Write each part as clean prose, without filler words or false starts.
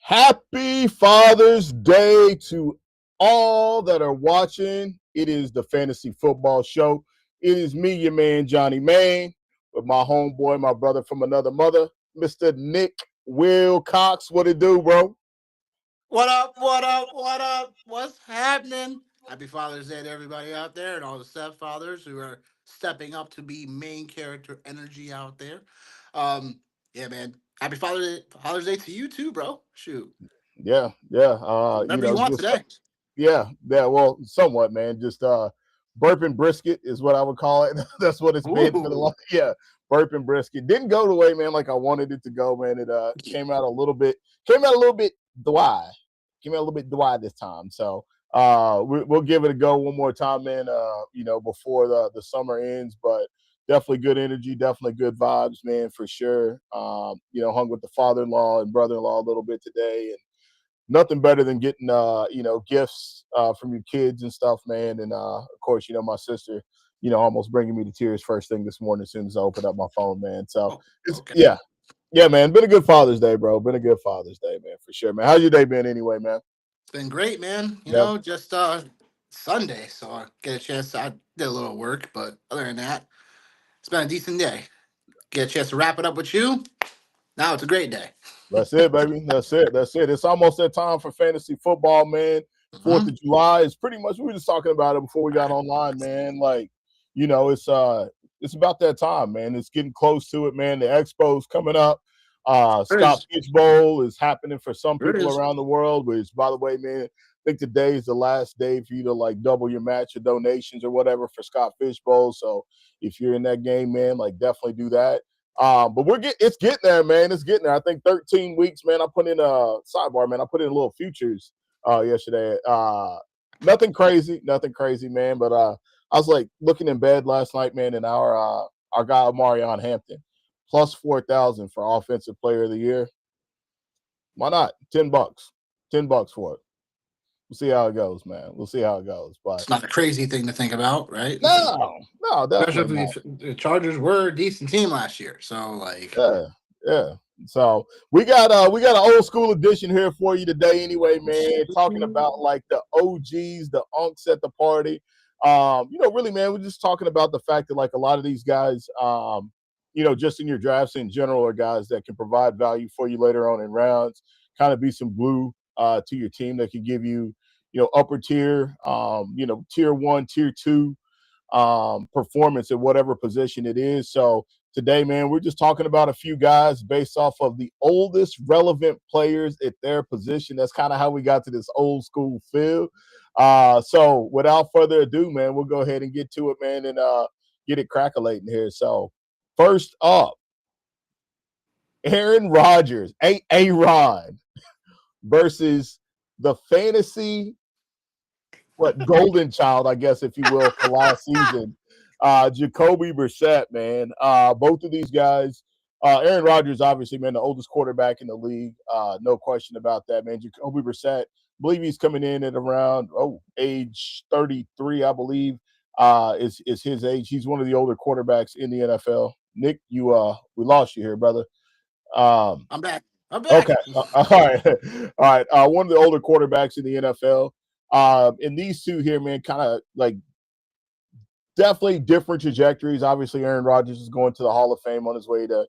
Happy Father's Day to all that are watching. It is the Fantasy Football Show. It is me, your man, Johnny Main, with my homeboy, my brother from another mother, Mr. Nick Will Cox. What it do, bro? What up? What up? What up? What's happening? Happy Father's Day to everybody out there and all the stepfathers who are stepping up to be main character energy out there. Yeah, man. Happy Father's Day to you too, bro. Shoot, Yeah. whatever you want Just today. yeah. Well, somewhat, man. Just burping brisket is what I would call it. That's what it's been for the long. Ooh, Yeah, burping brisket didn't go the way, man, like I wanted it to go, man. It came out a little bit dry. Came out a little bit dry this time. So we'll give it a go one more time, man. Before the summer ends, but definitely good energy, definitely good vibes, man, for sure. Hung with the father-in-law and brother-in-law a little bit today, and nothing better than getting gifts from your kids and stuff, man. And of course, my sister, almost bringing me to tears first thing this morning as soon as I opened up my phone, man. So oh, it's okay. yeah, man. Been a good Father's Day, bro. Been a good Father's Day, man, for sure, man. How's your day been anyway, man? It's been great, man. Yep. Just Sunday, so I get a chance. I did a little work, but other than that, it's been a decent day. Get a chance to wrap it up with you. Now it's a great day. That's it, baby. That's it. It's almost that time for fantasy football, man. Fourth Mhm. of July is pretty much. We were just talking about it before we got online, man. Like, it's about that time, man. It's getting close to it, man. The Expo's coming up. There it Scott is. Fish Bowl is happening for some There it people is. around the world. Which, by the way, man, I think today is the last day for you to like double your match or donations or whatever for Scott Fish Bowl. So if you're in that game, man, like definitely do that. But it's getting there, man. It's getting there. I think 13 weeks, man. I put in a sidebar, man. I put in a little futures yesterday. Nothing crazy, man. But I was like looking in bed last night, man, and our guy Marion Hampton plus 4,000 for offensive player of the year. Why not? $10. $10 for it. We'll see how it goes, man. We'll see how it goes. But It's not a crazy thing to think about, right? no, definitely Especially not. if the Chargers were a decent team last year. So, like, Yeah, yeah. So we got an old school edition here for you today, anyway, man. Talking about like the OGs, the unks at the party. Really, man, we're just talking about the fact that like a lot of these guys, just in your drafts in general, are guys that can provide value for you later on in rounds. Kind of be some glue to your team that can give you, upper tier, tier one, tier two performance at whatever position it is. So today, man, we're just talking about a few guys based off of the oldest relevant players at their position. That's kind of how we got to this old school feel. So without further ado, man, we'll go ahead and get to it, man, and get it crackling here. So first up, Aaron Rodgers, Ron versus the fantasy golden child, I guess, if you will, for last season. Jacoby Brissett, man. Both of these guys. Aaron Rodgers, obviously, man, the oldest quarterback in the league. No question about that, man. Jacoby Brissett, I believe he's coming in at around age 33, I believe. Is his age. He's one of the older quarterbacks in the NFL. Nick, we lost you here, brother. Um, I'm back. I'm back. okay, all right, all right. One of the older quarterbacks in the NFL. And these two here, man, kind of like definitely different trajectories. Obviously, Aaron Rodgers is going to the Hall of Fame on his way to,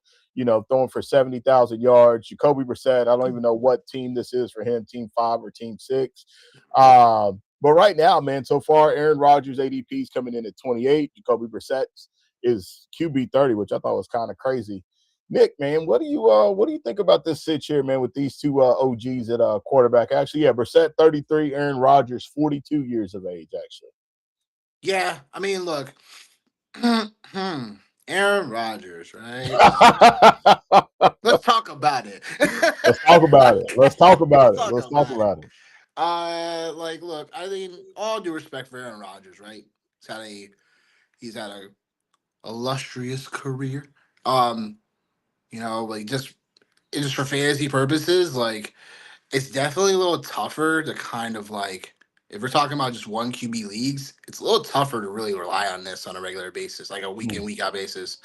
throwing for 70,000 yards. Jacoby Brissett, I don't even know what team this is for him, team 5 or team 6. But right now, man, so far, Aaron Rodgers' ADP is coming in at 28. Jacoby Brissett is QB 30, which I thought was kind of crazy. Nick, man, what do you think about this sitch here, man, with these two OGs at quarterback? Actually, yeah, Brissett 33, Aaron Rodgers 42 years of age, actually. Yeah, I mean, look, Aaron Rodgers, right? Let's talk about it. Let's talk about it. Let's talk Let's about it. talk Let's talk about it. about it. Look, I mean, all due respect for Aaron Rodgers, right? He's had a he's had a illustrious career. Um, just for fantasy purposes, like it's definitely a little tougher to kind of like if we're talking about just one QB leagues, it's a little tougher to really rely on this on a regular basis, like a week in Mm, week out basis.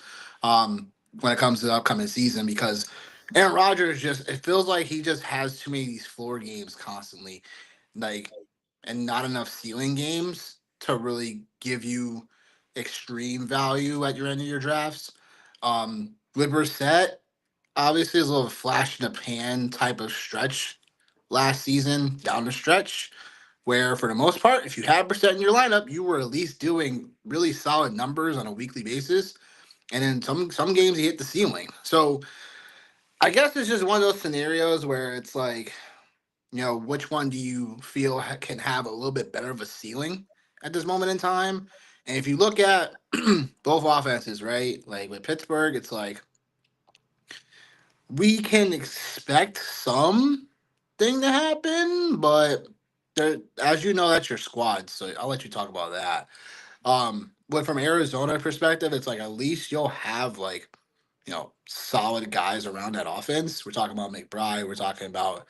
When it comes to the upcoming season, because Aaron Rodgers just it feels like he just has too many of these floor games constantly, like, and not enough ceiling games to really give you extreme value at your end of your drafts. With Brissett, obviously, is a little flash in the pan type of stretch last season down the stretch, where for the most part, if you had Brissett in your lineup, you were at least doing really solid numbers on a weekly basis. And in some games, he hit the ceiling. So I guess it's just one of those scenarios where it's like, which one do you feel can have a little bit better of a ceiling at this moment in time? And if you look at both offenses, right, like with Pittsburgh, it's like we can expect something to happen, but as you know, that's your squad. So I'll let you talk about that. But from Arizona perspective, it's like at least you'll have like, solid guys around that offense. We're talking about McBride. We're talking about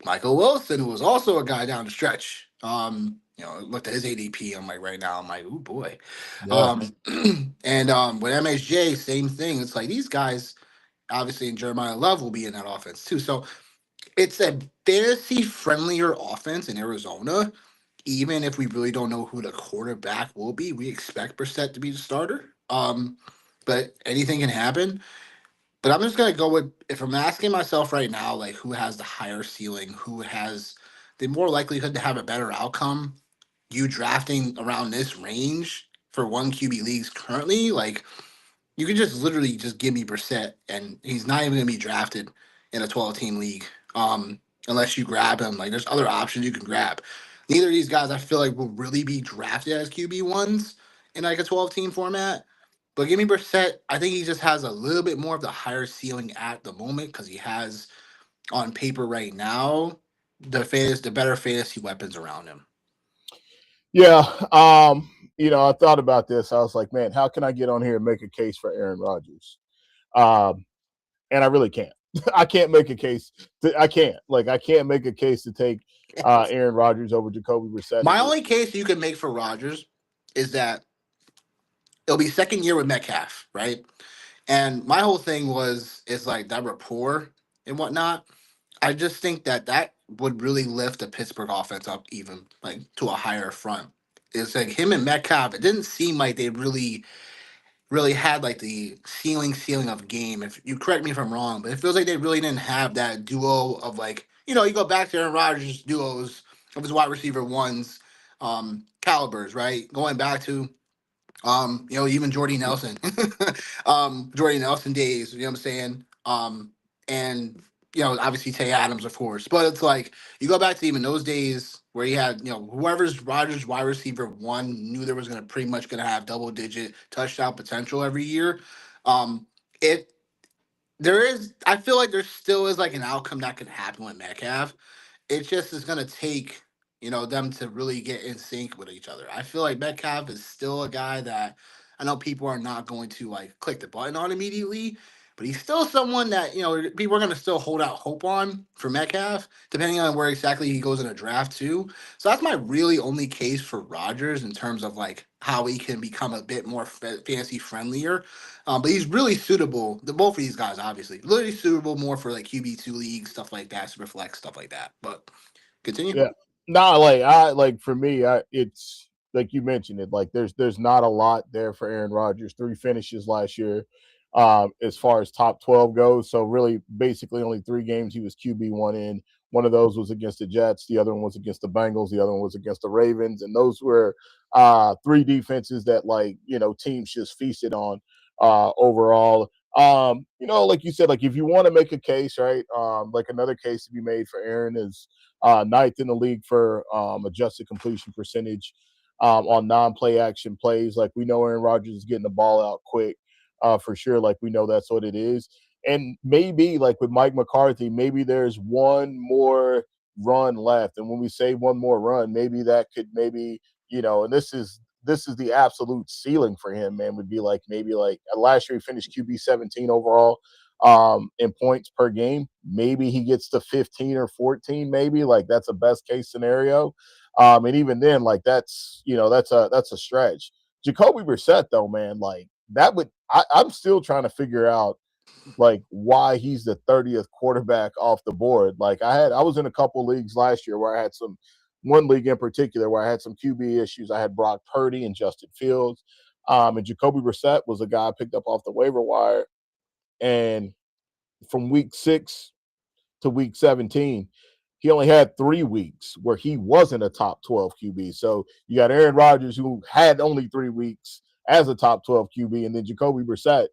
Michael Wilson, who was also a guy down the stretch. Looked at his ADP. I'm like right now. I'm like, oh boy. Yeah. Um, and with MHJ, same thing. It's like these guys, obviously, and Jeremiah Love will be in that offense too. So it's a fantasy friendlier offense in Arizona. Even if we really don't know who the quarterback will be, we expect Brissett to be the starter. But anything can happen. But I'm just gonna go with if I'm asking myself right now, like who has the higher ceiling, who has the more likelihood to have a better outcome. You drafting around this range for one QB leagues currently, like you can just literally just give me Brissett, and he's not even gonna be drafted in a 12-team league, unless you grab him. Like there's other options you can grab. Neither of these guys I feel like will really be drafted as QB1s in like a 12-team format. But give me Brissett. I think he just has a little bit more of the higher ceiling at the moment because he has on paper right now the better fantasy weapons around him. Yeah. I thought about this. I was like, man, how can I get on here and make a case for Aaron Rodgers? Um, and I really can't. I can't make a case. I can't. Like, I can't make a case to take Aaron Rodgers over Jacoby Brissett. My only case you can make for Rodgers is that it'll be second year with Metcalf, right? And my whole thing is like that rapport and whatnot. I just think that would really lift the Pittsburgh offense up even like to a higher front. It's like him and Metcalf. It didn't seem like they really had like the ceiling of game. If you correct me if I'm wrong, but it feels like they really didn't have that duo of like you go back to Aaron Rodgers duos of his wide receiver ones, calibers, right? Going back to even Jordy Nelson, Jordy Nelson days, you know what I'm saying? And obviously Tay Adams, of course. But it's like you go back to even those days where he had, whoever's Rogers wide receiver one knew there was gonna pretty much gonna have double digit touchdown potential every year. Um, it there is I feel like there still is like an outcome that could happen with Metcalf. It just is going to take them to really get in sync with each other. I feel like Metcalf is still a guy that I know people are not going to like click the button on immediately, but he's still someone that people are going to still hold out hope on for Metcalf, depending on where exactly he goes in a draft too. So that's my really only case for Rodgers in terms of like how he can become a bit more fantasy friendlier. But he's really suitable. The both of these guys, obviously, really suitable more for like QB2 leagues, stuff like that, super flex, stuff like that. But continue. Yeah. No, like for me, it's like you mentioned it. Like there's not a lot there for Aaron Rodgers. 3 finishes last year, as far as top 12 goes. So really, basically, only 3 games he was QB1 in. One of those was against the Jets. The other one was against the Bengals. The other one was against the Ravens. And those were 3 defenses that teams just feasted on overall. Like you said, like if you want to make a case, right? Like another case to be made for Aaron is ninth in the league for adjusted completion percentage on non-play action plays. Like we know Aaron Rodgers is getting the ball out quick for sure. Like we know that's what it is. And maybe like with Mike McCarthy, maybe there's one more run left. And when we say one more run, maybe that could and this is the absolute ceiling for him, man, would be like maybe like last year he finished QB 17 overall in points per game. Maybe he gets to 15 or 14, maybe like that's a best case scenario. And even then, like that's a stretch. Jacoby Brissett, though, man, like that would I'm still trying to figure out like why he's the 30th quarterback off the board. Like I was in a couple leagues last year where I had some one league in particular where I had some QB issues. I had Brock Purdy and Justin Fields. And Jacoby Brissett was a guy I picked up off the waiver wire. And from week 6 to week 17, he only had 3 weeks where he wasn't a top 12 QB. So you got Aaron Rodgers, who had only 3 weeks as a top 12 QB, and then Jacoby Brissett,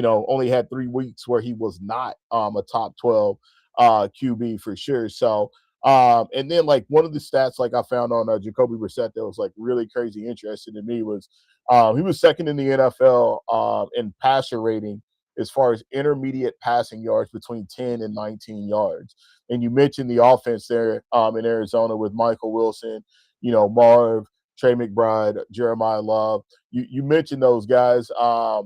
only had 3 weeks where he was not a top 12 QB for sure. So, and then like one of the stats like I found on Jacoby Brissett that was like really crazy interesting to me was he was second in the NFL in passer rating as far as intermediate passing yards between 10 and 19 yards. And you mentioned the offense there in Arizona with Michael Wilson, Marv, Trey McBride, Jeremiah Love. You mentioned those guys. Not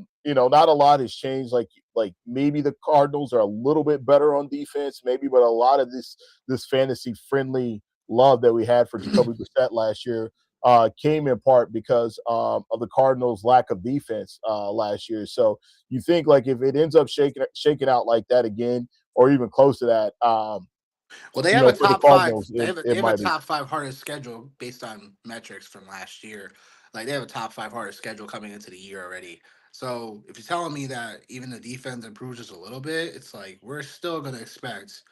a lot has changed. Like maybe the Cardinals are a little bit better on defense, maybe, but a lot of this fantasy friendly love that we had for Jacoby Brissett last year came in part because of the Cardinals' lack of defense last year. So you think like if it ends up shaking out like that again, or even close to that, Well, they have a for the top five. Cardinals, They it, have a, they it have a might be. top five hardest schedule based on metrics from last year. Like they have a top five hardest schedule coming into the year already. So if you're telling me that even the defense improves just a little bit, it's like we're still going to expect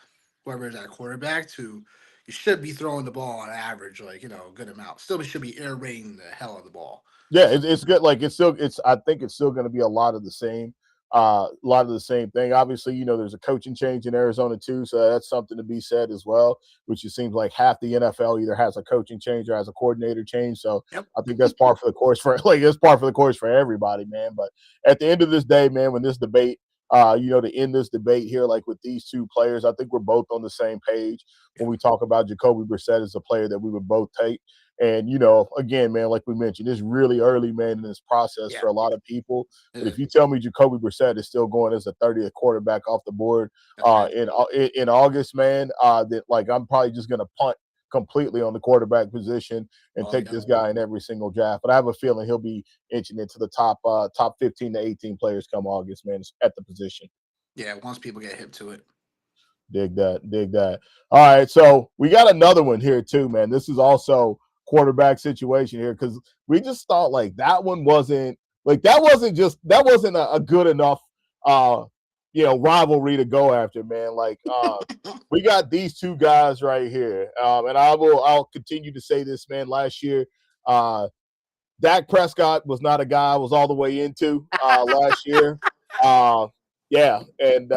whoever's at quarterback to. You should be throwing the ball on average, like a good amount. Still, should be air raiding the hell of the ball. Yeah, it's good. Like it's. I think it's still going to be a lot of the same. A lot of the same thing. Obviously, there's a coaching change in Arizona too, so that's something to be said as well. Which it seems like half the NFL either has a coaching change or has a coordinator change. So Yep. I think that's par for the course for it's par for the course for everybody, man. But at the end of this day, man, when this debate, to end this debate here, like with these two players, I think we're both on the same page when we talk about Jacoby Brissett as a player that we would both take. And again, man, like we mentioned, it's really early, man, in this process Yeah. for a lot of people. But Uh, if you tell me Jacoby Brissett is still going as a 30th quarterback off the board That's crazy. in August, man, that like I'm probably just gonna punt completely on the quarterback position and Oh take yeah. this guy in every single draft. But I have a feeling he'll be inching into the top 15 to 18 players come August, man, at the position. Yeah. Once people get hip to it. Dig that. Dig that. All right. So we got another one here too, man. This is also quarterback situation here because we just thought like that wasn't a good enough rivalry to go after, man. Like we got these two guys right here. And I'll continue to say this, man. Last year, Dak Prescott was not a guy I was all the way into last year. Uh, yeah, and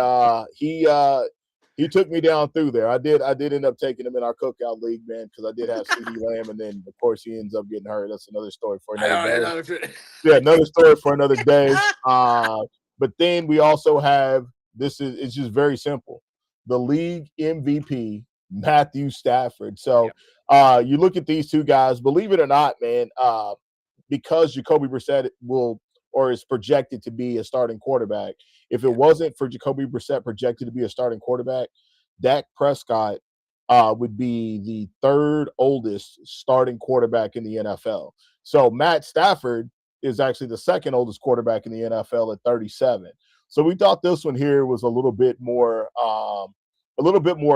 he took me down through there. I did end up taking him in our cookout league, man, because I did have CD Lamb, and then of course he ends up getting hurt. That's another story for I another know. I day. know. Yeah, another story for another day. But then we also have it's just very simple. The league MVP, Matthew Stafford. So Yep. you look at these two guys, believe it or not, man, because Jacoby Brissett will or is projected to be a starting quarterback. If it Yeah. wasn't for Jacoby Brissett projected to be a starting quarterback, Dak Prescott would be the third oldest starting quarterback in the NFL. So Matt Stafford is actually the second oldest quarterback in the NFL at 37. So we thought this one here was a little bit more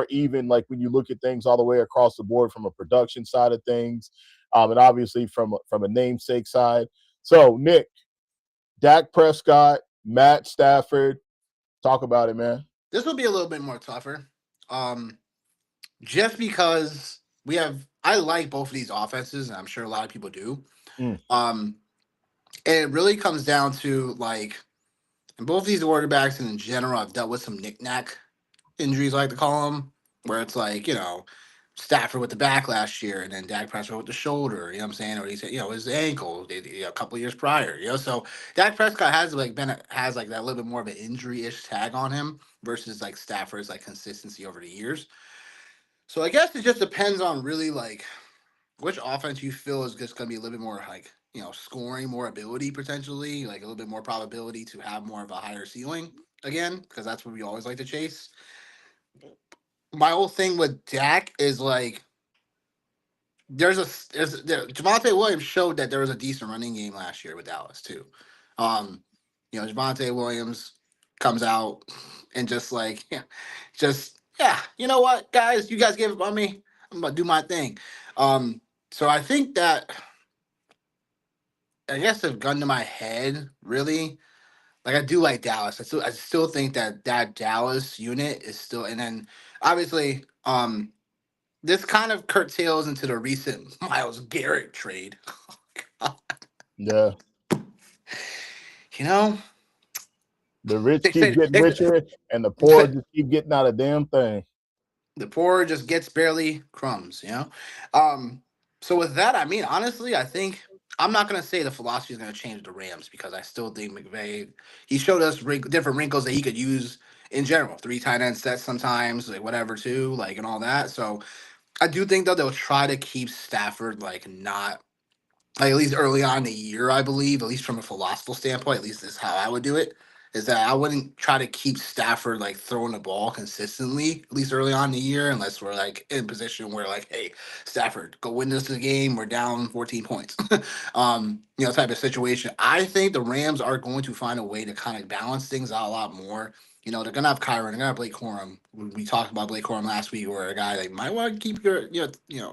even, like when you look at things all the way across the board from a production side of things, and obviously from a namesake side. So Nick, Dak Prescott, Matt Stafford, talk about it, man. This will be a little bit more tougher. Um, just because I like both of these offenses, and I'm sure a lot of people do. Mm, Um, and it really comes down to like, and both these quarterbacks and in general, I've dealt with some knick-knack injuries, I like to call them, where it's like, Stafford with the back last year, and then Dak Prescott with the shoulder. You know what I'm saying? Or he said, his ankle a couple of years prior. So Dak Prescott has like that little bit more of an injury-ish tag on him versus like Stafford's like consistency over the years. So I guess it just depends on really like which offense you feel is just going to be a little bit more like scoring, more ability potentially, like a little bit more probability to have more of a higher ceiling again, because that's what we always like to chase. My whole thing with Dak is like Javante Williams showed that there was a decent running game last year with Dallas too. Javante Williams. comes out and just like, yeah, just yeah, you know what, guys, you guys gave up on me. I'm gonna do my thing. Um, so I think that I guess a gun to my head, really. Like I do like Dallas. I still think that Dallas unit is still, and then obviously this kind of curtails into the recent Miles Garrett trade. Yeah. You know, The rich they keep say getting richer and the poor just keep getting out a damn thing. the poor just gets barely crumbs, you know. Um, so with that, I mean, honestly, I think I'm not gonna say the philosophy is gonna change the Rams because I still think McVay he showed us different wrinkles that he could use in general, three tight end sets sometimes, like whatever too, like and all that. So I do think though they'll try to keep Stafford like not like at least early on in the year, I believe, at least from a philosophical standpoint, at least this is how I would do it, is that I wouldn't try to keep Stafford like throwing the ball consistently, at least early on in the year, unless we're like in position where like, hey, Stafford, go win this game, we're down 14 points. Type of situation. I think the Rams are going to find a way to kind of balance things out a lot more. They're gonna have Kyron, they're gonna have Blake Corum. We talked about Blake Corum last week, where a guy that might want to keep your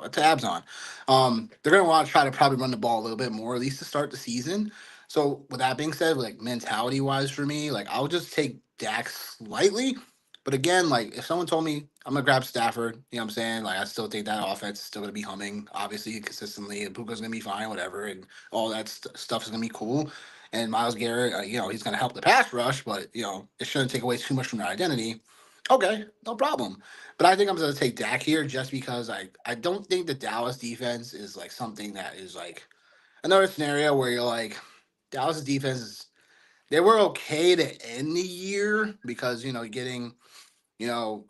tabs on. They're going to want to try to probably run the ball a little bit more, at least to start the season. So, with that being said, like mentality wise for me, like I'll just take Dak slightly. But again, like if someone told me I'm gonna grab Stafford, you know what I'm saying? Like I still think that offense is still gonna be humming, obviously consistently, and Puka's gonna be fine, whatever, and all that stuff is gonna be cool. And Miles Garrett, he's gonna help the pass rush, but it shouldn't take away too much from their identity. Okay, no problem. But I think I'm going to take Dak here just because I don't think the Dallas defense is like something that is like another scenario where you're like Dallas defense is they were okay to end the year because getting you know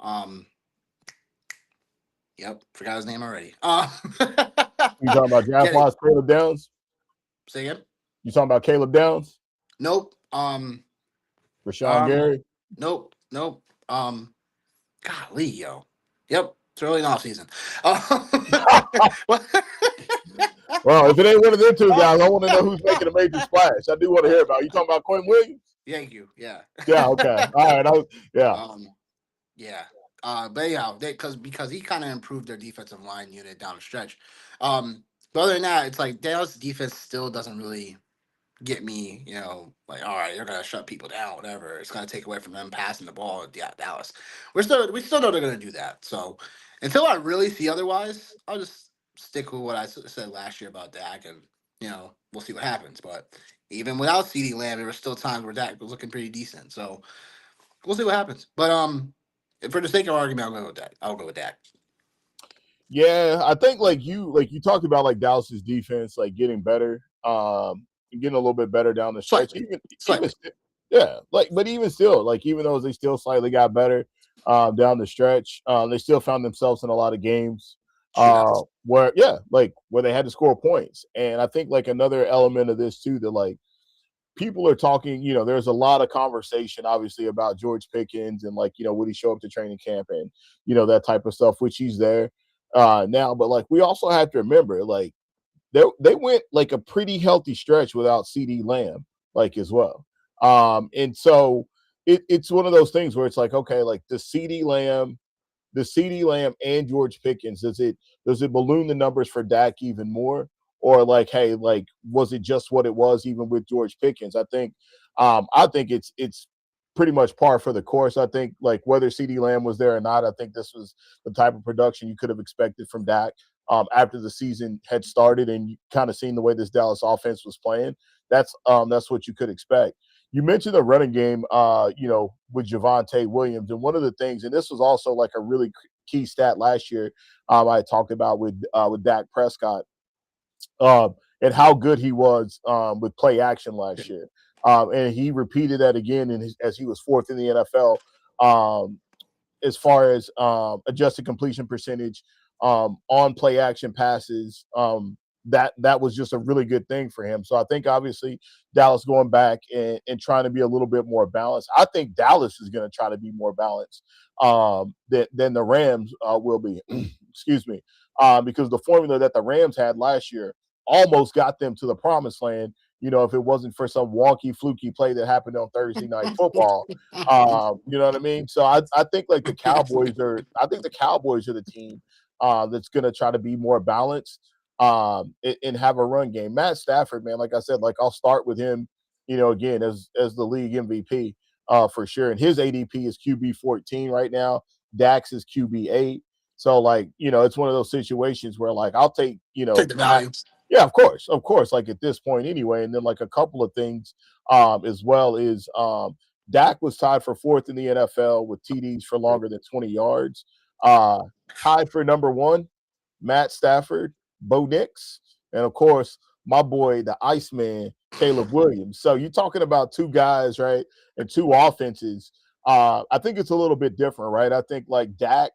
yep, forgot his name already. You talking about Getting Jaguars, Caleb Downs? say again? You talking about Caleb Downs? Nope. Rashawn Um Gary? nope. Golly, yo. Yep, it's early in off season. What? Well, if it ain't one of them two Oh, guys, I want to know who's making a major splash. I do want to hear about it. You talking about Quinn Williams? Thank you. Yeah. Yeah, okay. All right. Yeah. um. Yeah. But yeah, because he kind of improved their defensive line unit down the stretch. But other than that, it's like Dallas defense still doesn't really get me. Like all right, they're gonna shut people down, whatever. It's gonna take away from them passing the ball. Yeah, Dallas. We still know they're gonna do that. So until I really see otherwise, I'll just stick with what I said last year about Dak, and we'll see what happens. But even without CeeDee Lamb, there were still times where Dak was looking pretty decent. So we'll see what happens. But for the sake of argument, I'll go with that. I'll go with that. Yeah, I think like you talked about like Dallas's defense like getting better, getting a little bit better down the stretch. Slightly, Even slightly. yeah, like but even still, like even though they still slightly got better down the stretch, they still found themselves in a lot of games Shootout. where they had to score points. And I think like another element of this too that like people are talking, there's a lot of conversation obviously about George Pickens and like, would he show up to training camp and, that type of stuff, which he's there now. But like we also have to remember, like they went like a pretty healthy stretch without CD Lamb, like as well. And so it's one of those things where it's like, okay, like the CD Lamb and George Pickens, does it balloon the numbers for Dak even more? Or like, hey, like, was it just what it was even with George Pickens? I think it's pretty much par for the course. I think like whether CD Lamb was there or not, I think this was the type of production you could have expected from Dak after the season had started and you kind of seen the way this Dallas offense was playing. That's what you could expect. You mentioned the running game, with Javonte Williams, and one of the things, and this was also like a really key stat last year. I talked about with Dak Prescott, and how good he was with play action last year, and he repeated that again as he was fourth in the NFL as far as adjusted completion percentage on play action passes. That was just a really good thing for him. So I think obviously Dallas going back and trying to be a little bit more balanced. I think Dallas is going to try to be more balanced than the Rams will be. Excuse me, because the formula that the Rams had last year almost got them to the promised land, if it wasn't for some wonky, fluky play that happened on Thursday night football. You know what I mean? So I think like I think the Cowboys are the team that's going to try to be more balanced and have a run game. Matt Stafford, man, like I said, like I'll start with him, again as the league MVP for sure. And his ADP is QB 14 right now. Dax is QB 8. So like, it's one of those situations where like I'll take, Take the Matt. value. Yeah, of course, like at this point anyway. And then like a couple of things as well is Dak was tied for fourth in the NFL with TDs for longer than 20 yards. Uh Tied for number one, Matt Stafford, Bo Nix, and of course, my boy, the Iceman, Caleb Williams. So you're talking about two guys, right? And two offenses. I think it's a little bit different, right? I think like Dak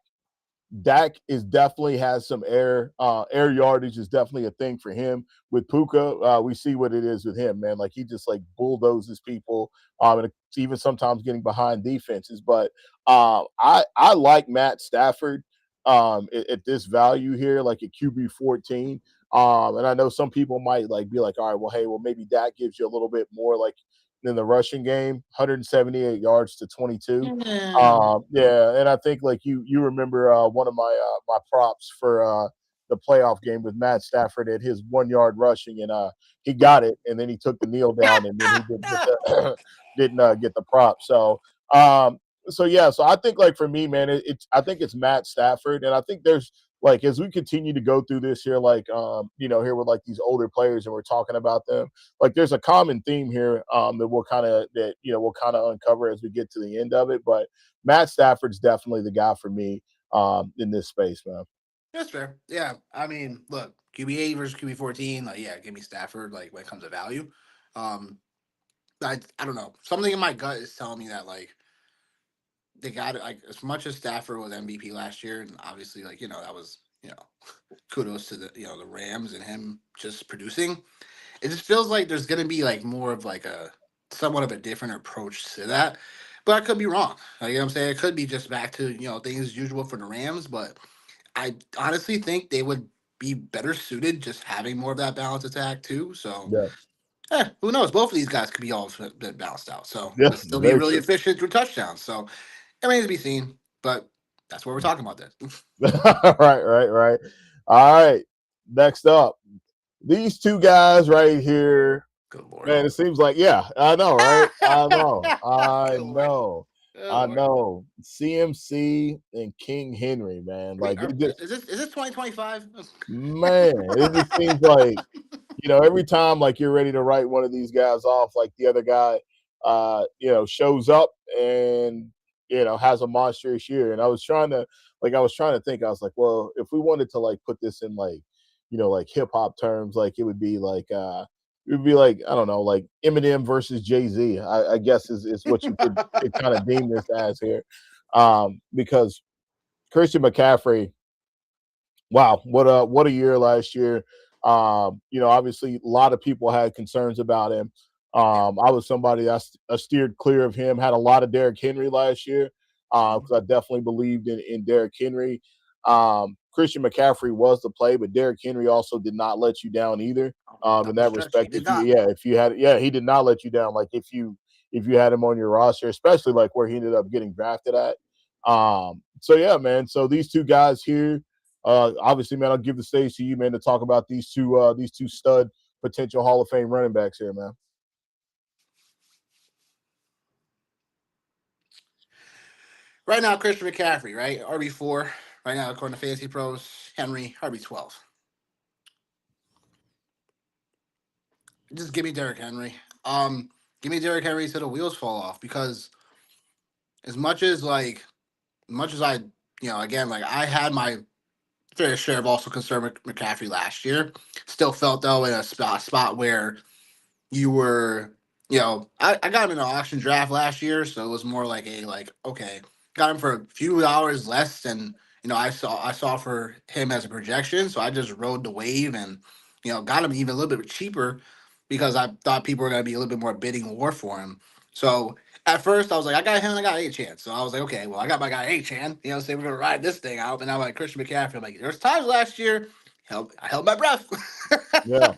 is definitely has some air yardage is definitely a thing for him. With Puka, we see what it is with him, man. Like he just like bulldozes people, and even sometimes getting behind defenses. But I like Matt Stafford at this value here, like at QB 14. And I know some people might like be like, all right, well, hey, well maybe Dak gives you a little bit more like in the rushing game, 178 yards to 22. Yeah. Yeah, and I think like you remember one of my props for the playoff game with Matt Stafford at his 1 yard rushing, and he got it, and then he took the kneel down, and then he didn't get the didn't get the prop. Um, so yeah, so I think like for me, man, it's I think it's Matt Stafford, and I think there's like as we continue to go through this here, like here with like these older players, and we're talking about them, like there's a common theme here that we'll kind of uncover as we get to the end of it. But Matt Stafford's definitely the guy for me in this space, man. That's fair. Yeah. I mean, look, QB8 versus QB14. Like, yeah, give me Stafford. Like when it comes to value, um, I don't know. Something in my gut is telling me that like they got it. Like as much as Stafford was MVP last year, and obviously like that was kudos to the Rams and him just producing. It just feels like there's gonna be like more of like a somewhat of a different approach to that. But I could be wrong. Like, what I'm saying, it could be just back to things as usual for the Rams. But I honestly think they would be better suited just having more of that balanced attack too. So, Yeah, who knows? Both of these guys could be all been balanced out. So yeah, they'll still be very really true. efficient through touchdowns. So it remains to be seen. But that's what we're talking about. This. Right. All right, next up, these two guys right here. Good lord. Man, it seems like yeah, I know, right? I know, I Good lord. know, Good I lord. know. CMC and King Henry, man. Like it just, Is this 2025? man, it just seems like every time like you're ready to write one of these guys off, like the other guy, shows up and has a monstrous year. And I was trying to think. I was like, well, if we wanted to like put this in like, like hip hop terms, like it would be like I don't know, like Eminem versus Jay-Z. I guess is what you could kind of deem this as here, because Christian McCaffrey, wow, what a year last year. Obviously a lot of people had concerns about him. I was somebody I steered clear of him. Had a lot of Derrick Henry last year because I definitely believed in Derrick Henry. Christian McCaffrey was the play, but Derrick Henry also did not let you down either. In Down the that stretch, he respect, did not. if you had, yeah, he did not let you down. Like if you had him on your roster, especially like where he ended up getting drafted at. So yeah, man. So these two guys here, obviously, man, I'll give the stage to you, man, to talk about these two stud potential Hall of Fame running backs here, man. Right now, Christian McCaffrey, right? RB4. Right now, according to Fantasy Pros, Henry, RB12. Just give me Derrick Henry. Um, Give me Derrick Henry till the wheels fall off because as much as like, much as I, again, like I had my fair share of also concerned with McCaffrey last year. Still felt though in a spot where you were, I got him in an auction draft last year, so it was more like okay, got him for a few dollars less than I saw for him as a projection, so I just rode the wave and got him even a little bit cheaper because I thought people were gonna be a little bit more bidding war for him. So at first I was like, I got him, I got A chance. So I was like, okay, well I got my guy A Chan, say we're gonna ride this thing out. And now like Christian McCaffrey, I'm like, there's times last year, I held my breath. Yeah,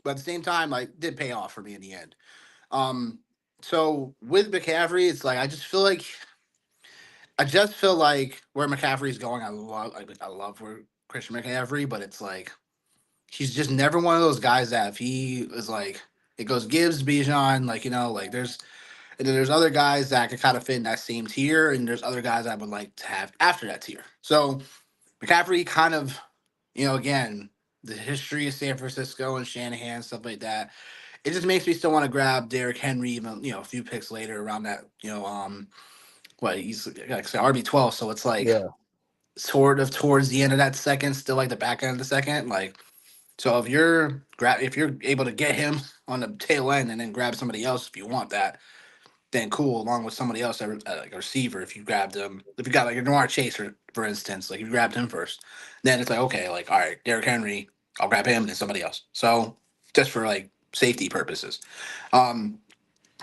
but at the same time, like, did pay off for me in the end. Um, so with McCaffrey, it's like I just feel like where McCaffrey's going, I love where Christian McCaffrey, but it's like he's just never one of those guys that if he is like it goes Gibbs, Bijan, like like there's other guys that could kind of fit in that same tier, and there's other guys I would like to have after that tier. So McCaffrey kind of, again, the history of San Francisco and Shanahan, stuff like that. It just makes me still want to grab Derrick Henry, even a few picks later around that, what he's like RB12, so it's like Yeah. sort of towards the end of that second, still like the back end of the second, like. So if you're able to get him on the tail end and then grab somebody else if you want that, then cool. Along with somebody else, like a receiver, if you grabbed him, if you got like a Noir Chase, for instance, like if you grabbed him first, then it's like okay, like all right, Derrick Henry, I'll grab him and then somebody else. So just for like safety purposes. Um,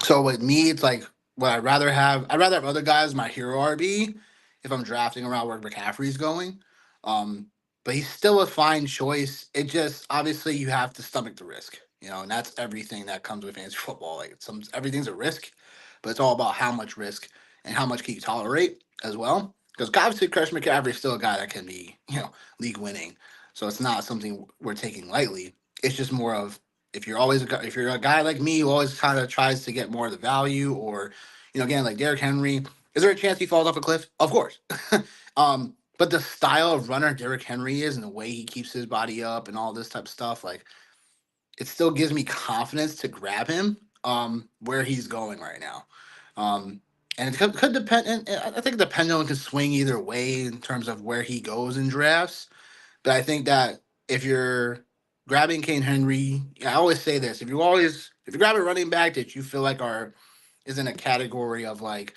so with me, it's like what I'd rather have other guys my hero RB if I'm drafting around where McCaffrey's going. Um, but he's still a fine choice. It just obviously you have to stomach the risk, and that's everything that comes with fantasy football. Like everything's a risk, but it's all about how much risk and how much can you tolerate as well. Because obviously Christian McCaffrey is still a guy that can be, league winning. So it's not something we're taking lightly. It's just more of if you're a guy like me who always kind of tries to get more of the value, or again like Derrick Henry, is there a chance he falls off a cliff? Of course. But the style of runner Derrick Henry is and the way he keeps his body up and all this type of stuff, like it still gives me confidence to grab him where he's going right now. Um, and it could depend. And I think the pendulum can swing either way in terms of where he goes in drafts. But I think that if you're grabbing Kane Henry, I always say this: if you grab a running back that you feel like is in a category of like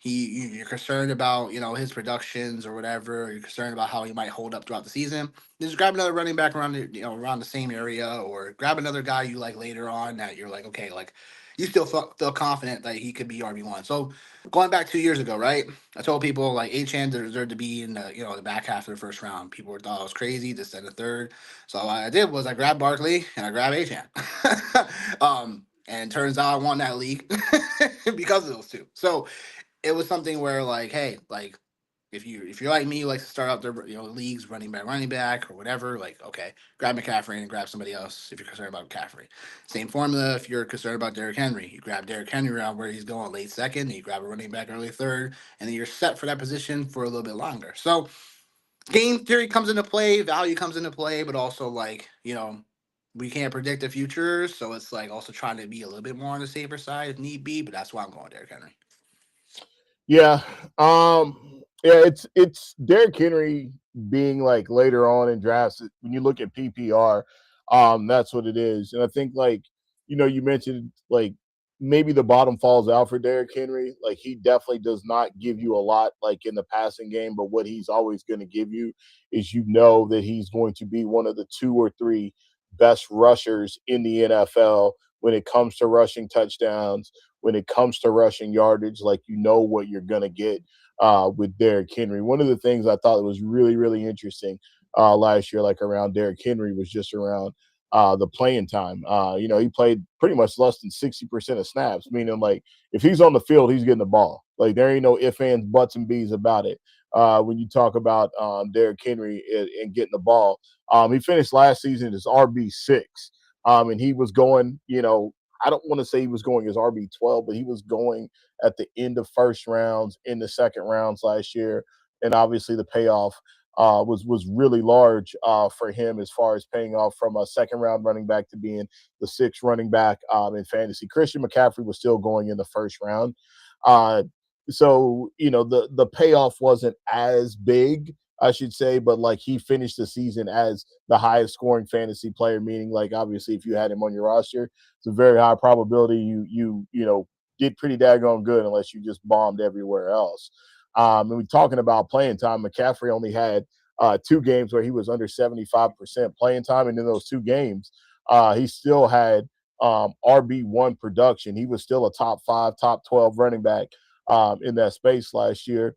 you're concerned about his productions or whatever, or you're concerned about how he might hold up throughout the season, just grab another running back around around the same area, or grab another guy you like later on that you're like okay, like you still feel confident that he could be RB1. So going back 2 years ago, right? I told people like Achan deserved to be in the the back half of the first round. People were thought I was crazy, just in the third. So what I did was I grabbed Barkley and I grabbed Achan. And turns out I won that league because of those two. So it was something where like, hey, like if you're like me, you like to start out their leagues running back or whatever, like okay, grab McCaffrey and grab somebody else if you're concerned about McCaffrey. Same formula if you're concerned about Derrick Henry. You grab Derrick Henry around where he's going late second, and you grab a running back early third, and then you're set for that position for a little bit longer. So game theory comes into play, value comes into play, but also like, we can't predict the future. So it's like also trying to be a little bit more on the safer side if need be, but that's why I'm going Derrick Henry. Yeah. Yeah, it's Derrick Henry being like later on in drafts. When you look at PPR, that's what it is. And I think like, you mentioned like maybe the bottom falls out for Derrick Henry. Like he definitely does not give you a lot like in the passing game, but what he's always going to give you is that he's going to be one of the two or three best rushers in the NFL when it comes to rushing touchdowns, when it comes to rushing yardage, like what you're gonna get with Derrick Henry. One of the things I thought was really, really interesting last year, like around Derrick Henry, was just around the playing time. He played pretty much less than 60% of snaps, meaning like if he's on the field, he's getting the ball. Like there ain't no ifs, ands, buts, and bees about it. When you talk about Derrick Henry and getting the ball, he finished last season as RB6. And he was going, I don't want to say he was going as RB12, but he was going at the end of first rounds, in the second rounds last year. And obviously the payoff was really large for him as far as paying off from a second round running back to being the sixth running back in fantasy. Christian McCaffrey was still going in the first round. Uh, so, the payoff wasn't as big, I should say, but like he finished the season as the highest scoring fantasy player, meaning like obviously if you had him on your roster, it's a very high probability you did pretty daggone good unless you just bombed everywhere else. And we're talking about playing time. McCaffrey only had two games where he was under 75% playing time, and in those two games, he still had RB1 production. He was still a top 5, top 12 running back in that space last year.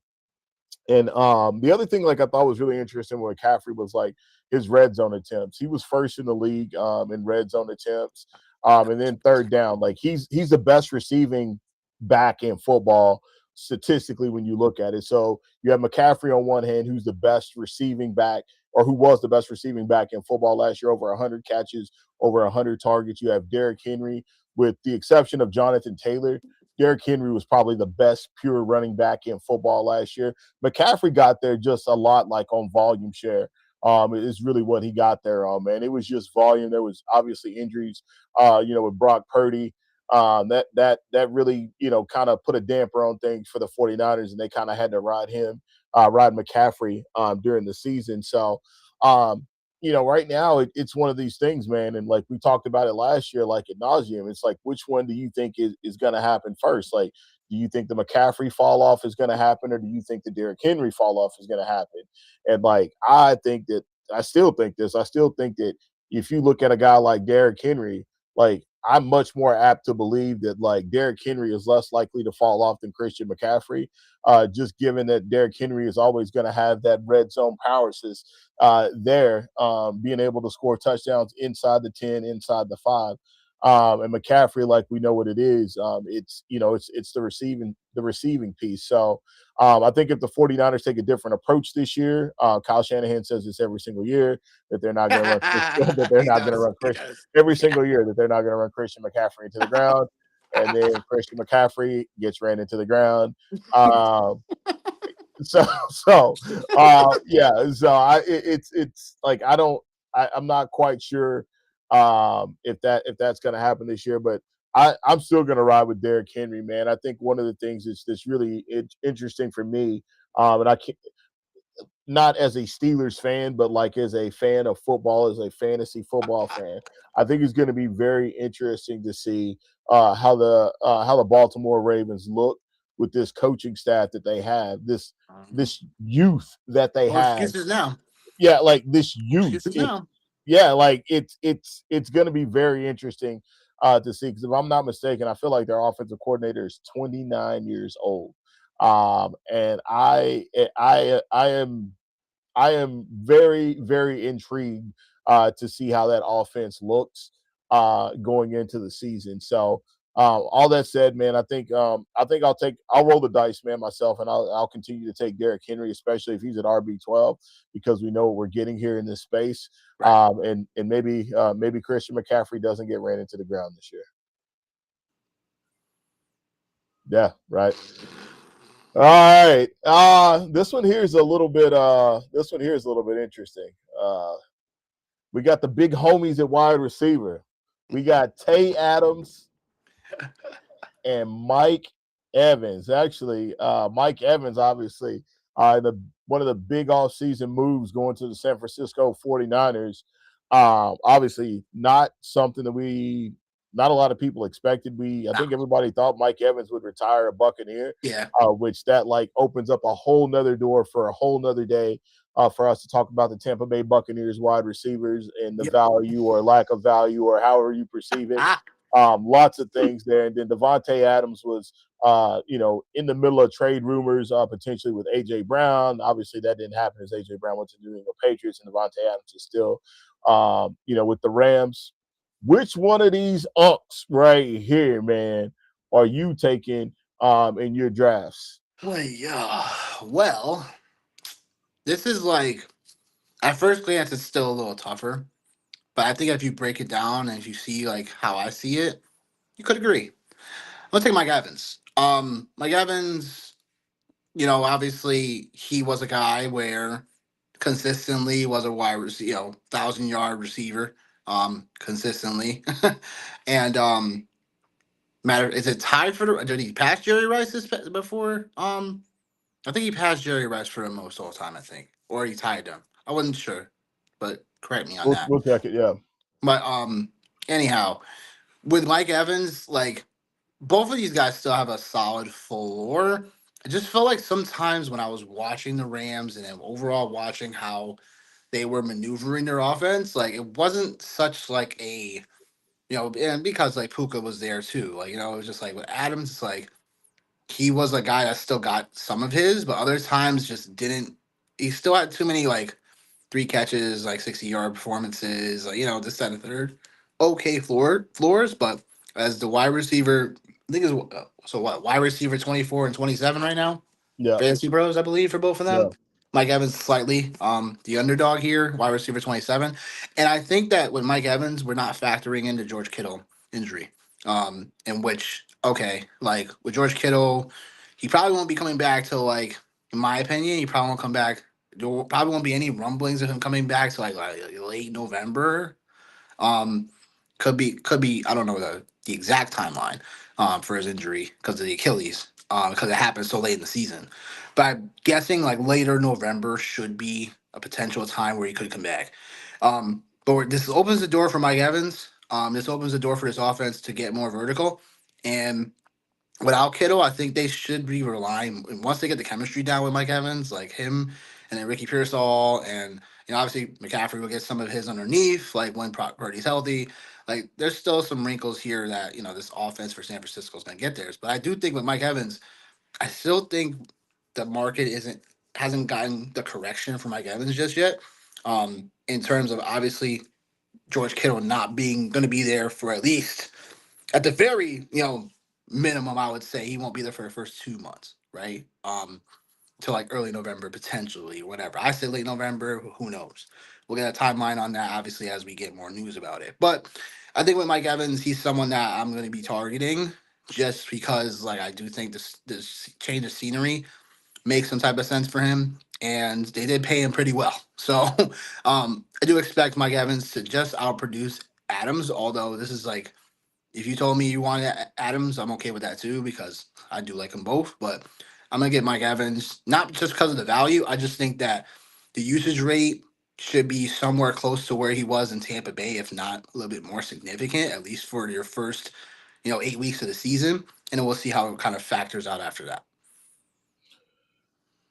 And the other thing, like I thought was really interesting with McCaffrey was like, his red zone attempts. He was first in the league in red zone attempts, and then third down. Like he's the best receiving back in football statistically when you look at it. So you have McCaffrey on one hand, who's the best receiving back, or who was the best receiving back in football last year, over 100 catches, over 100 targets. You have Derrick Henry, with the exception of Jonathan Taylor. Derrick Henry was probably the best pure running back in football last year. McCaffrey got there just a lot like on volume share. Is really what he got there on, man. It was just volume. There was obviously injuries, with Brock Purdy. That really, kind of put a damper on things for the 49ers, and they kind of had to ride McCaffrey during the season. So, right now it's one of these things, man. And like we talked about it last year, like at nauseum, it's like, which one do you think is going to happen first? Like, do you think the McCaffrey fall off is going to happen, or do you think the Derrick Henry fall off is going to happen? And like, I still think this. I still think that if you look at a guy like Derrick Henry, like I'm much more apt to believe that like Derrick Henry is less likely to fall off than Christian McCaffrey, just given that Derrick Henry is always going to have that red zone power there, being able to score touchdowns inside the 10, inside the 5. And McCaffrey, like we know what it is. It's the receiving piece. So I think if the 49ers take a different approach this year, Kyle Shanahan says this every single year that they're not going to run that they're He not going to does. run He Christian does. every single year that they're not going to run Christian McCaffrey into the ground, and then Christian McCaffrey gets ran into the ground. Um, so yeah, so it's like I'm not quite sure if that's going to happen this year, but I'm still going to ride with Derrick Henry, man. I think one of the things that's really interesting for me, and I can't, not as a Steelers fan, but like as a fan of football, as a fantasy football fan, I think it's going to be very interesting to see how the Baltimore Ravens look with this coaching staff that they have, this youth that they No have. excuses now. Yeah, like this No youth. excuses now. Yeah, like it's going to be very interesting to see, because if I'm not mistaken, I feel like their offensive coordinator is 29 years old, and I am very, very intrigued to see how that offense looks going into the season. So, all that said, man, I think I'll roll the dice, man, myself, and I'll continue to take Derrick Henry, especially if he's at RB12, because we know what we're getting here in this space. Right. And maybe Christian McCaffrey doesn't get ran into the ground this year. Yeah, right. All right. This one here is a little bit interesting. We got the big homies at wide receiver. We got Tay Adams and Mike Evans. Actually, Mike Evans, obviously, one of the big offseason moves going to the San Francisco 49ers. Obviously, not something that not a lot of people expected. I Nah. think everybody thought Mike Evans would retire a Buccaneer, Yeah. which that like opens up a whole nother door for a whole nother day for us to talk about the Tampa Bay Buccaneers wide receivers and the Yep. value or lack of value or however you perceive it. Ah. Lots of things there. And then Devontae Adams was, in the middle of trade rumors, potentially with A.J. Brown. Obviously, that didn't happen as A.J. Brown went to the New England Patriots, and Devontae Adams is still, with the Rams. Which one of these unks right here, man, are you taking in your drafts? Well, yeah. Well, this is like, at first glance, it's still a little tougher. But I think if you break it down and if you see like how I see it, you could agree. Let's take Mike Evans. Mike Evans, obviously he was a guy where consistently was a wide receiver, 1,000-yard receiver, consistently, and matter is it tied for the? Did he pass Jerry Rice before? I think he passed Jerry Rice for the most all time. I think, or he tied him. I wasn't sure, but correct me on We'll, that. we'll check it. Yeah. But anyhow, with Mike Evans, like both of these guys still have a solid floor. I just felt like sometimes when I was watching the Rams and then overall watching how they were maneuvering their offense, like it wasn't such like a and because like Puka was there too, like it was just like with Adams, it's like he was a guy that still got some of his, but other times just didn't. He still had too many like 3 catches, like 60-yard performances, like, this, that, and the third. Okay, floors, but as the wide receiver, I think is so what wide receiver 24 and 27 right now. Yeah, Fantasy Bros, I believe, for both of yeah, them. Mike Evans slightly the underdog here, wide receiver 27. And I think that with Mike Evans, we're not factoring into George Kittle injury. In which, okay, like with George Kittle, he probably won't be coming back till, like, in my opinion, he probably won't come back. There probably won't be any rumblings of him coming back to like late November. Um, could be I don't know the exact timeline for his injury because of the Achilles because it happened so late in the season. But I'm guessing like later November should be a potential time where he could come back. This opens the door for Mike Evans. This opens the door for this offense to get more vertical. And without Kittle, I think they should be relying once they get the chemistry down with Mike Evans, like him and then Ricky Pearsall, and obviously McCaffrey will get some of his underneath, like when Purdy's healthy. Like there's still some wrinkles here that this offense for San Francisco is going to get theirs, but I do think with Mike Evans, I still think the market hasn't gotten the correction for Mike Evans just yet. In terms of obviously George Kittle not being going to be there for at least at the very minimum, I would say he won't be there for the first 2 months, right? Till like early November potentially, whatever. I say late November, who knows? We'll get a timeline on that obviously as we get more news about it. But I think with Mike Evans, he's someone that I'm going to be targeting just because like I do think this change of scenery makes some type of sense for him. And they did pay him pretty well. So I do expect Mike Evans to just outproduce Adams, although this is like if you told me you wanted Adams, I'm okay with that too because I do like them both. But I'm gonna get Mike Evans not just because of the value. I just think that the usage rate should be somewhere close to where he was in Tampa Bay, if not a little bit more significant, at least for your first 8 weeks of the season, and then we'll see how it kind of factors out after that.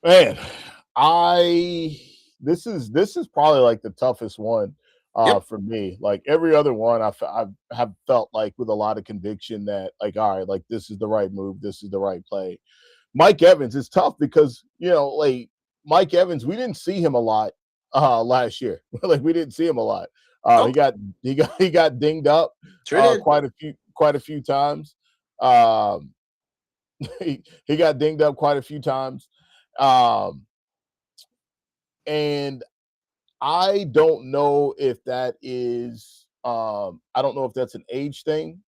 man. I this is probably like the toughest one Yep. for me. Like every other one, I have felt like with a lot of conviction that like all right, like this is the right move, this is the right play. Mike Evans is tough because like Mike Evans, we didn't see him a lot last year. Like we didn't see him a lot. Oh, He got dinged up sure did. quite a few times. Um, he got dinged up quite a few times. Um, and I don't know if that is I don't know if that's an age thing,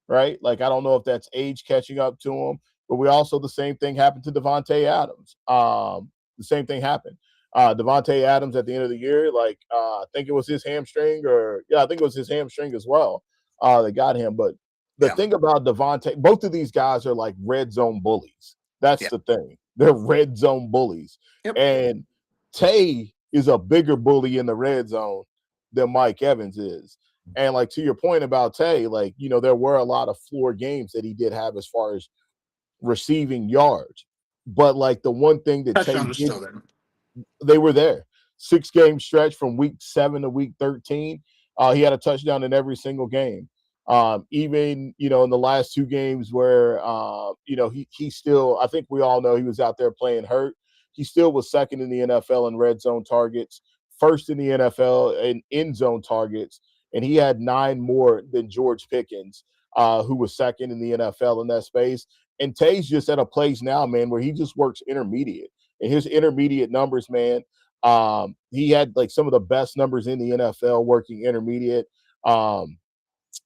right? Like I don't know if that's age catching up to him, but we also the same thing happened to Devontae Adams. The same thing happened. Devontae Adams at the end of the year, like I think it was his hamstring, or yeah, I think it was his hamstring as well. That got him. But the Yeah. thing about Devontae, both of these guys are like red zone bullies. That's Yeah. the thing. They're red zone bullies. Yep. And Tay is a bigger bully in the red zone than Mike Evans is. And like to your point about Tay, like, there were a lot of floor games that he did have as far as receiving yards. But like the one thing that Tay Touchdowns are did, still there. they were there. 6 game stretch from week 7 to week 13. He had a touchdown in every single game. Even in the last 2 games where he still, I think we all know he was out there playing hurt. He still was second in the NFL in red zone targets, first in the NFL in end zone targets, and he had 9 more than George Pickens, who was second in the NFL in that space. And Tay's just at a place now, man, where he just works intermediate. And his intermediate numbers, man, he had like some of the best numbers in the NFL working intermediate.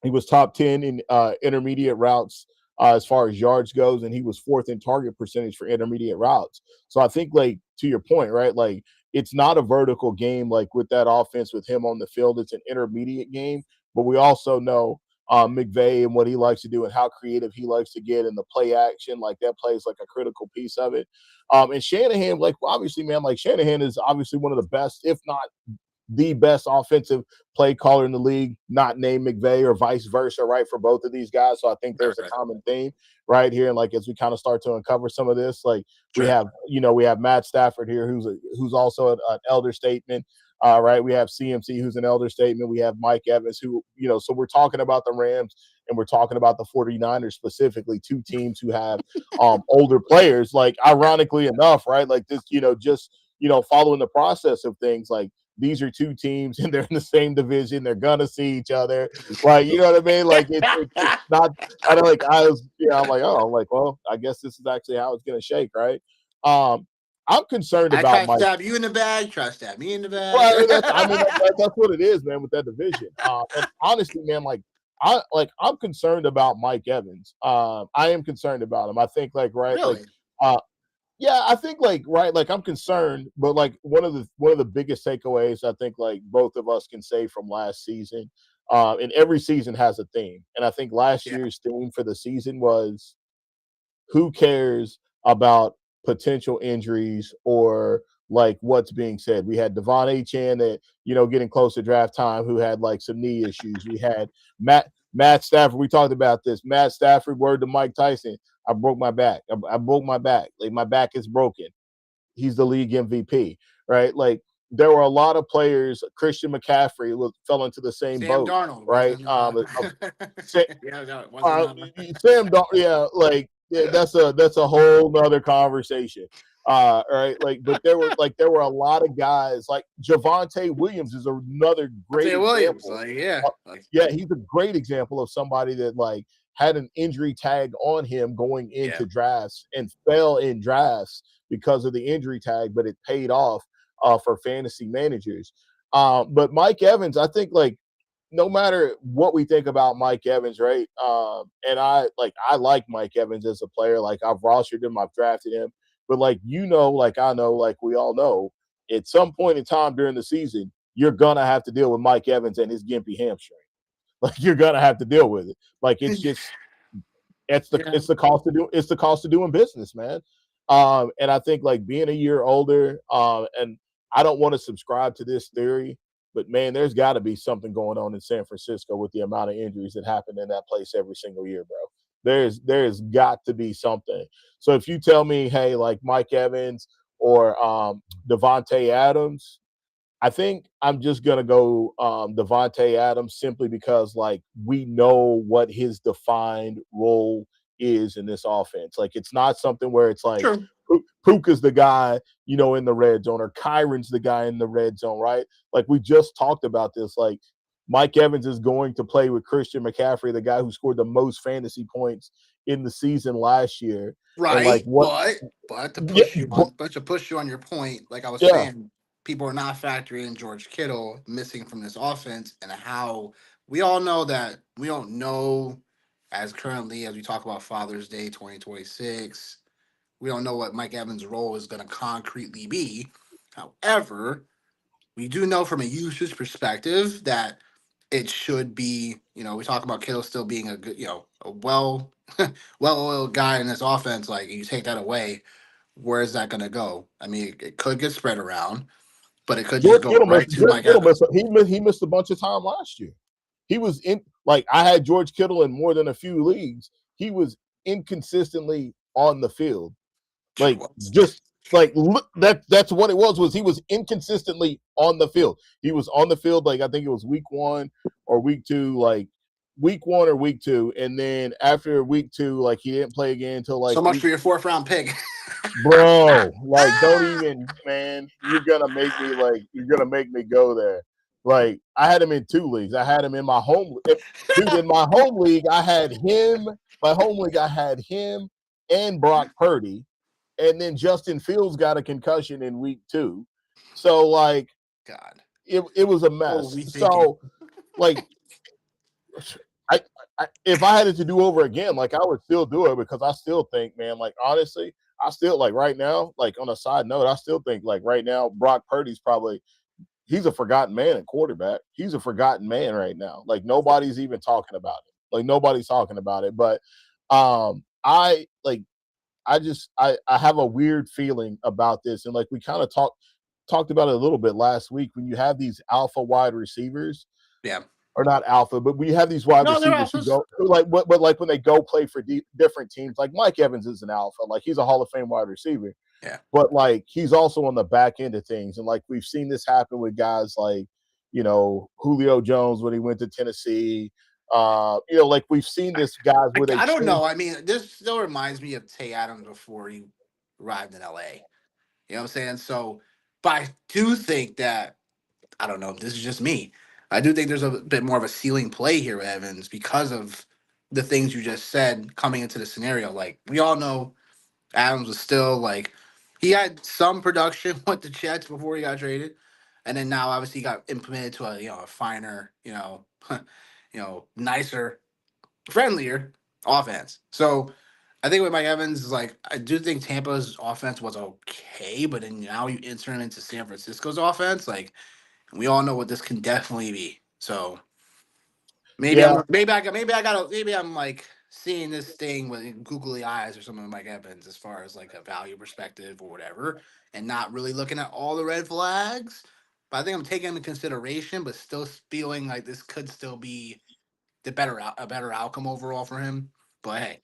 He was top 10 in intermediate routes as far as yards goes, and he was fourth in target percentage for intermediate routes. So I think, like, to your point, right? Like, it's not a vertical game like with that offense with him on the field. It's an intermediate game, but we also know McVay and what he likes to do and how creative he likes to get in the play action. Like that plays like a critical piece of it. And Shanahan, like obviously, man, like Shanahan is obviously one of the best, if not the best offensive play caller in the league, not named McVay or vice versa, right? For both of these guys. So I think there's a Right. common theme right here. And like as we kind of start to uncover some of this, like we Sure. have Matt Stafford here, who's also an elder statesman. Right. We have CMC, who's an elder statesman. We have Mike Evans, who, so we're talking about the Rams and we're talking about the 49ers specifically, 2 teams who have older players. Like, ironically enough, right? Like this, just, following the process of things, like these are two teams and they're in the same division. They're gonna see each other. Like, you know what I mean? Like it's not. I don't like. I was. Yeah. I'm like, oh, I'm like, well, I guess this is actually how it's gonna shake, right? Um, I'm concerned I about try to Mike. stab you in the bag, try to stab me in the Well, bag. that's what it is, man, with that division. And honestly, man, I'm concerned about Mike Evans. I am concerned about him. I think like right, like Really? uh, yeah, I think like right, like I'm concerned, but like one of the biggest takeaways I think like both of us can say from last season, and every season has a theme, and I think last Yeah. year's theme for the season was who cares about potential injuries or like what's being said. We had Devon Chan that, getting close to draft time who had like some knee issues. We had Matt Stafford. We talked about this. Matt Stafford, word to Mike Tyson, I broke my back. I broke my back. Like my back is broken. He's the league MVP, right? Like there were a lot of players. Christian McCaffrey fell into the same Sam boat, Darnold right? wasn't yeah, no, it wasn't Sam, yeah, like yeah, that's a whole nother conversation. Right, like, but there were a lot of guys like Javonte Williams is another great Isaiah Williams. example. Like, yeah. Uh, Like yeah, he's a great example of somebody that like had an injury tag on him going yeah. into drafts and fell in drafts because of the injury tag, but it paid off for fantasy managers. But Mike Evans, I think like no matter what we think about Mike Evans, right? And I like Mike Evans as a player. Like I've rostered him, I've drafted him, but like like I know, like we all know, at some point in time during the season, you're gonna have to deal with Mike Evans and his gimpy hamstring. Like you're gonna have to deal with it. Like it's just it's the Yeah. it's the cost of doing business, man. And I think like being a year older, and I don't want to subscribe to this theory, but man, there's got to be something going on in San Francisco with the amount of injuries that happen in that place every single year, bro. There's got to be something. So if you tell me, hey, like Mike Evans or Devontae Adams, I think I'm just gonna go Devontae Adams simply because like we know what his defined role is in this offense. Like it's not something where it's like True. Puka's the guy, in the red zone, or Kyron's the guy in the red zone, right? Like we just talked about this. Like Mike Evans is going to play with Christian McCaffrey, the guy who scored the most fantasy points in the season last year. And like Right, what? but to Yeah, push you on, but to push you on your point, like I was yeah, saying, people are not factoring in George Kittle missing from this offense and how we all know that we don't know as currently as we talk about Father's Day 2026. We don't know what Mike Evans' role is going to concretely be. However, we do know from a usage perspective that it should be, we talk about Kittle still being a good, a well-oiled guy in this offense. Like you take that away, where is that going to go? I mean, it could get spread around, but it could just George go Kittle right missed. to George Mike Kittle Evans. missed. He missed a bunch of time last year. He was in like I had George Kittle in more than a few leagues. He was inconsistently on the field. Like just like look, that's what it was he was inconsistently on the field. He was on the field like I think it was week 1 or week 2, like week 1 or week 2, and then after week 2, like he didn't play again until like So much week. for your fourth round pick. Bro, like don't even, man, you're gonna make me go there. Like I had him in 2 leagues. I had him in my dude, in my home league, I had him. My home league, I had him and Brock Purdy, and then Justin Fields got a concussion in week 2. So like God, it was a what were mess. we thinking? So like I, if I had it to do over again, like I would still do it because I still think, man, like honestly, I still like right now, like on a side note, I still think like right now, Brock Purdy's probably he's a forgotten man at quarterback. He's a forgotten man right now. Like nobody's even talking about it. Like nobody's talking about it. But I like I have a weird feeling about this. And like we kind of talked about it a little bit last week when you have these alpha wide receivers Yeah. or not alpha, but we have these wide No, they're receivers who alphas. go who like, but like when they go play for different teams, like Mike Evans is an alpha, like he's a Hall of Fame wide receiver, Yeah. but like he's also on the back end of things, and like we've seen this happen with guys like Julio Jones when he went to Tennessee. Like we've seen this guys where they I don't change. know. I mean, this still reminds me of Tay Adams before he arrived in LA. You know what I'm saying? So, but I do think that I don't know. This is just me. I do think there's a bit more of a ceiling play here with Evans because of the things you just said coming into the scenario. Like we all know, Adams was still like he had some production with the Jets before he got traded, and then now obviously he got implemented to a a finer, nicer, friendlier offense. So I think with Mike Evans is like I do think Tampa's offense was okay, but then now you insert him into San Francisco's offense, like we all know what this can definitely be. So Yeah, maybe I'm like seeing this thing with googly eyes or something like Evans as far as like a value perspective or whatever, and not really looking at all the red flags. But I think I'm taking into consideration, but still feeling like this could still be a better outcome overall for him. But hey,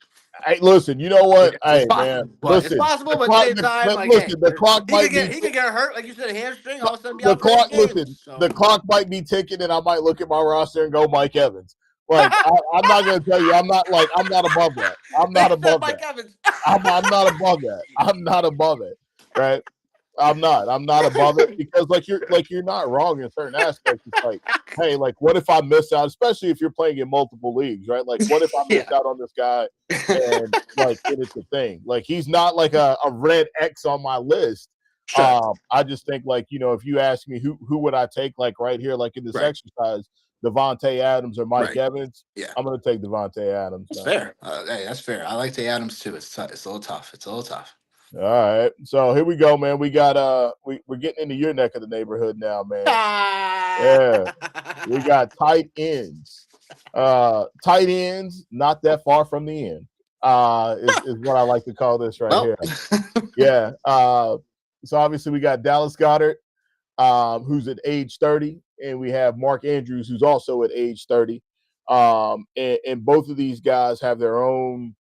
hey, listen, you know what? it's Hey, man, possible. But it's listen. possible. The But at the clock, same time, like hey, listen. The clock might be he could get hurt, like you said, a hamstring. All of a sudden, be the out for 8 clock. games. Listen, the So clock might be ticking, and I might look at my roster and go Mike Evans. Like I'm not gonna tell you, I'm not above that. I'm not above Mike that. Evans. I'm not above that. I'm not above it. Right? I'm not. I'm not above it because you're not wrong in certain aspects. It's like, hey, like what if I miss out, especially if you're playing in multiple leagues, right? Like what if I miss Yeah. out on this guy and like it's a thing. Like he's not like a red X on my list. Sure. I just think like, if you ask me who would I take like right here, like in this Right. exercise, Devontae Adams or Mike Right. Evans, Yeah. I'm gonna take Devontae Adams, That's man. fair. Hey, that's fair. I like Tay Adams too. It's a little tough. It's a little tough. All right. So here we go, man. We got we're getting into your neck of the neighborhood now, man. Yeah. We got tight ends. Tight ends, not that far from the end. Is what I like to call this right Well, here. Yeah. So obviously we got Dallas Goddard, who's at age 30, and we have Mark Andrews, who's also at age 30. And both of these guys have their own,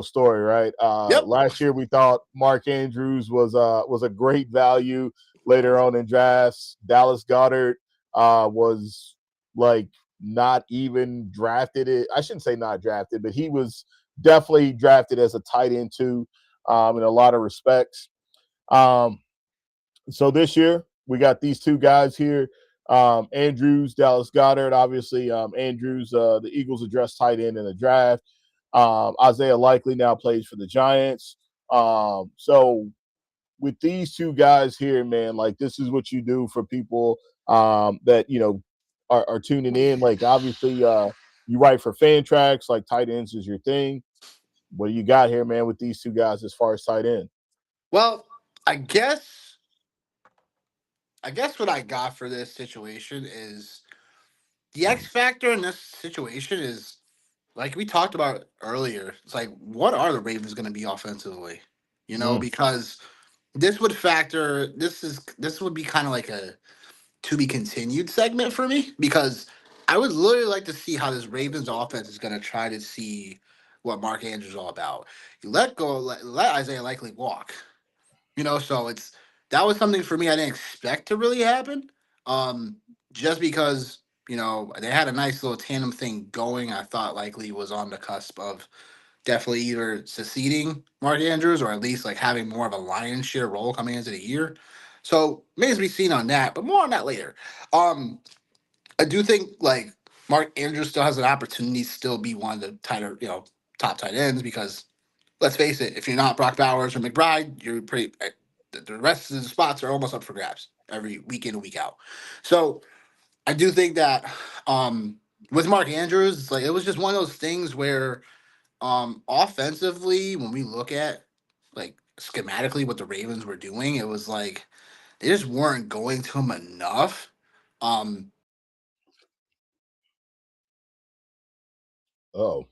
story, right? yep. Last year we thought Mark Andrews was a great value later on in drafts. Dallas Goddard was like not even drafted. I shouldn't say not drafted, but he was definitely drafted as a tight end too, in a lot of respects. Um, so this year we got these two guys here, Andrews, Dallas Goddard. Obviously, Andrews, the Eagles addressed tight end in the draft. Isaiah Likely now plays for the Giants. So with these two guys here, man, like this is what you do for people that are tuning in. Like obviously, you write for Fan Tracks, like tight ends is your thing. What do you got here, man, with these two guys as far as tight end? Well, I guess what I got for this situation is the X factor in this situation is like we talked about earlier. It's like what are the Ravens going to be offensively? Mm. Because this would be kind of like a to be continued segment for me because I would literally like to see how this Ravens offense is going to try to see what Mark Andrews is all about. You let Isaiah Likely walk, so that was something for me I didn't expect to really happen. Um, just because they had a nice little tandem thing going, I thought Likely was on the cusp of definitely either succeeding Mark Andrews or at least like having more of a lion's share role coming into the year. So remains to be seen on that, but more on that later. Um, I do think like Mark Andrews still has an opportunity to still be one of the top tight ends because let's face it, if you're not Brock Bowers or McBride, you're pretty. The rest of the spots are almost up for grabs every week in and week out. So I do think that with Mark Andrews, it's like it was just one of those things where offensively, when we look at like schematically what the Ravens were doing, it was like they just weren't going to him enough. Um, Oh,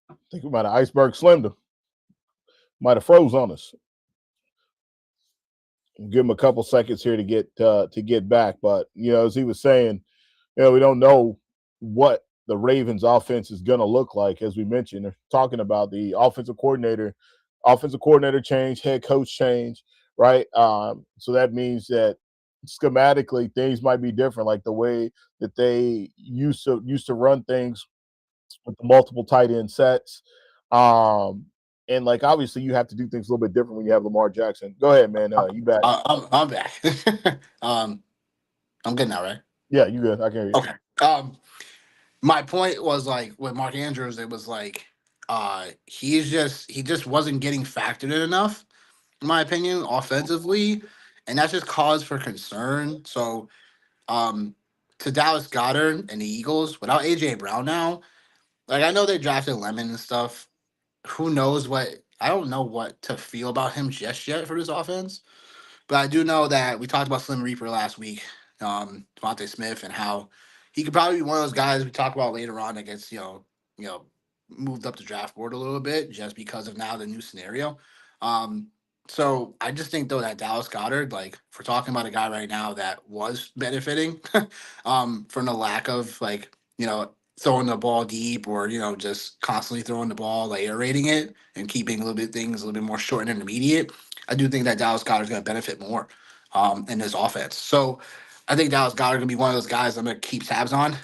I think we might have iceberg slimmed him. Might have froze on us. Give him a couple seconds here to get back, but as he was saying, we don't know what the Ravens offense is going to look like. As we mentioned, they're talking about the offensive coordinator change, head coach change, right? So that means that schematically things might be different, like the way that they used to run things with the multiple tight end sets. Um, and like obviously you have to do things a little bit different when you have Lamar Jackson. Go ahead, man. You back. I'm back. um, I'm good now, right? Yeah, you good. I can hear you. Okay. My point was like with Mark Andrews, it was like he just wasn't getting factored in enough, in my opinion, offensively, and that's just cause for concern. So um to Dallas Goddard and the Eagles, without AJ Brown now, like I know they drafted Lemon and stuff. Who knows what I don't know what to feel about him just yet for this offense. But I do know that we talked about Slim Reaper last week, Devontae Smith, and how he could probably be one of those guys we talk about later on that gets you know, moved up the draft board a little bit just because of now the new scenario. Um, so I just think though that Dallas Goddard, like if we're talking about a guy right now that was benefiting from the lack of like throwing the ball deep or just constantly throwing the ball, like aerating it and keeping a little bit things a little bit more short and intermediate. I do think that Dallas Goddard's going to benefit more in this offense. So I think Dallas Goddard going to be one of those guys I'm going to keep tabs on,